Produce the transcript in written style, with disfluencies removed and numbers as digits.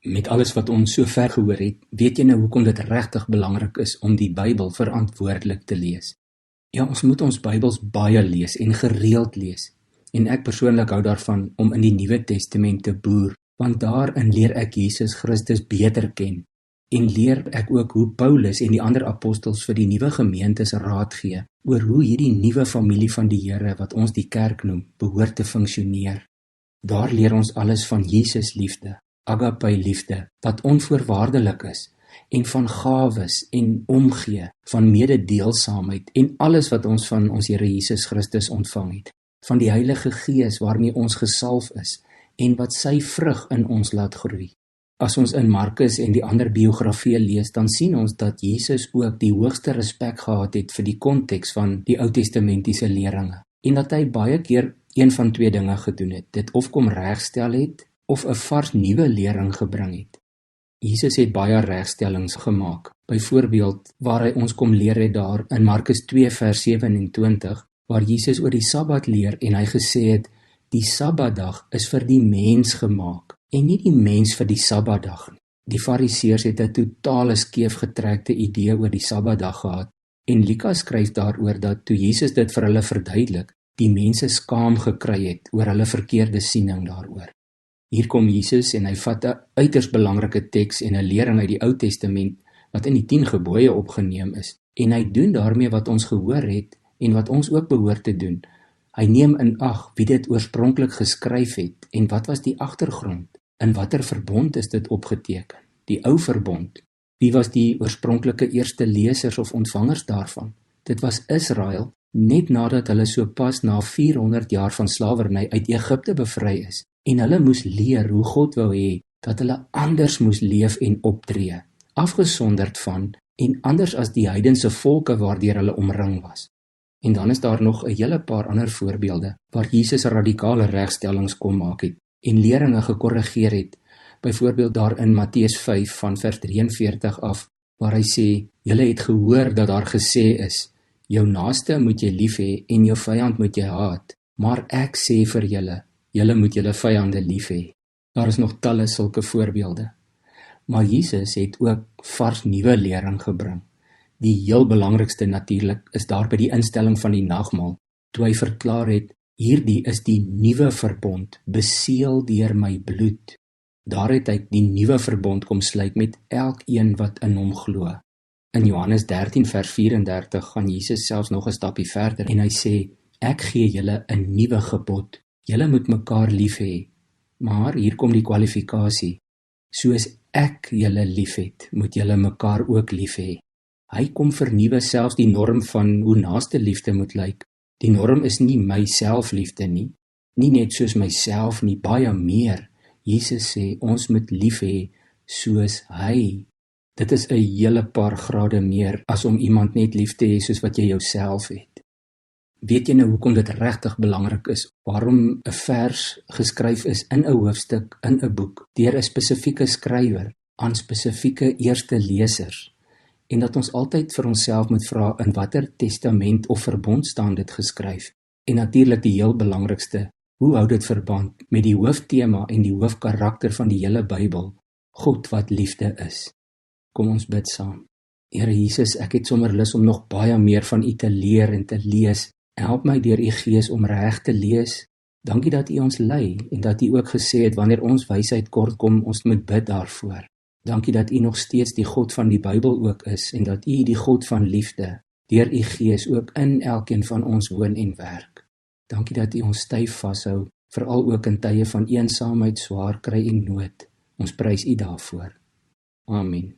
Met alles wat ons so ver gehoor het, weet jy nou hoekom dit regtig belangrik is om die Bybel verantwoordelik te lees. Ja, ons moet ons Bybels baie lees en gereeld lees. En ek persoonlik hou daarvan om in die Nuwe Testament te boer, want daarin leer ek Jesus Christus beter ken. En leer ek ook hoe Paulus en die ander apostels vir die nuwe gemeentes raad gee oor hoe hierdie nuwe familie van die Here, wat ons die kerk noem, behoort te funksioneer. Daar leer ons alles van Jesus liefde, agape liefde, wat onvoorwaardelik is, en van gawes en omgee, van mededeelsaamheid en alles wat ons van ons Here Jesus Christus ontvang het, van die Heilige Gees waarmee ons gesalf is en wat sy vrug in ons laat groei. As ons in Markus en die ander biografieë lees, dan sien ons dat Jesus ook die hoogste respek gehad het vir die konteks van die Ou Testamentiese leringe en dat hy baie keer een van twee dinge gedoen het, dit of kom regstel het of 'n vars nuwe lering gebring het. Jesus het baie regstellings gemaak, byvoorbeeld waar hy ons kom leer het daar in Markus 2 vers 27, waar Jesus oor die Sabbat leer en hy gesê het, die Sabbatdag is vir die mens gemaak en nie die mens vir die Sabbatdag nie. Die Fariseërs het 'n totale skeefgetrekte idee oor die Sabbatdag gehad en Lukas skryf daaroor dat toe Jesus dit vir hulle verduidelik, die mense skaam gekry het oor hulle verkeerde siening daaroor. Hier kom Jesus en hy vat 'n uiters belangrike teks en 'n lering uit die Ou Testament wat in die 10 gebooie opgeneem is en hy doen daarmee wat ons gehoor het en wat ons ook behoort te doen. Hy neem in ag wie dit oorspronklik geskryf het en wat was die agtergrond, in watter verbond is dit opgeteken, die ou verbond. Wie was die oorspronklike eerste lesers of ontvangers daarvan? Dit was Israel, net nadat hulle so pas na 400 jaar van slawerny uit Egipte bevry is en hulle moes leer hoe God wou hê dat hulle anders moes leef en optree, afgesonderd van en anders as die heidense volke waardeur hulle omring was. En dan is daar nog 'n hele paar ander voorbeelde waar Jesus radikale regstellings kom maak het en leringe gekorrigeer het. Byvoorbeeld daar in Matteus 5 van vers 43 af, waar hy sê, julle het gehoor dat daar gesê is, jou naaste moet jy lief hê en jou vyand moet jy haat, maar ek sê vir julle, julle moet julle vyande lief hê. Daar is nog talle sulke voorbeelde. Maar Jesus het ook vars nuwe lering gebring. Die heel belangrikste natuurlik is daar by die instelling van die nagmaal, toe hy verklaar het, hierdie is die nuwe verbond, beseël deur my bloed. Daar het hy die nuwe verbond kom sluit met elkeen wat in hom glo. In Johannes 13 vers 34 gaan Jesus selfs nog 'n stapie verder en hy sê, ek gee julle 'n nuwe gebod, julle moet mekaar lief hê. Maar hier kom die kwalifikasie, soos ek julle lief het, moet julle mekaar ook lief hê. Hy kom vernuwe selfs die norm van hoe naaste liefde moet lyk. Die norm is nie my selfliefde nie net soos myself nie, baie meer. Jesus sê, ons moet lief hê soos hy. Dit is 'n hele paar grade meer as om iemand net lief te hê soos wat jy jouself het. Weet jy nou hoekom dit regtig belangrik is, waarom 'n vers geskryf is in 'n hoofstuk, in 'n boek, deur 'n spesifieke skrywer, aan spesifieke eerste lesers? En dat ons altyd vir onsself moet vra in watter testament of verbond staan dit geskryf. En natuurlik die heel belangrikste, hoe hou dit verband met die hooftema en die hoofkarakter van die hele Bybel, God wat liefde is. Kom ons bid saam. Here Jesus, ek het sommer lus om nog baie meer van U te leer en te lees. Help my deur U Gees om reg te lees. Dankie dat U ons lei en dat U ook gesê het wanneer ons wysheid kort kom, ons moet bid daarvoor. Dankie dat U nog steeds die God van die Bybel ook is en dat U die God van liefde deur U Gees ook in elkeen van ons woon en werk. Dankie dat U ons styf vashou, veral ook in tye van eensaamheid, swaar kry en nood. Ons prys U daarvoor. Amen.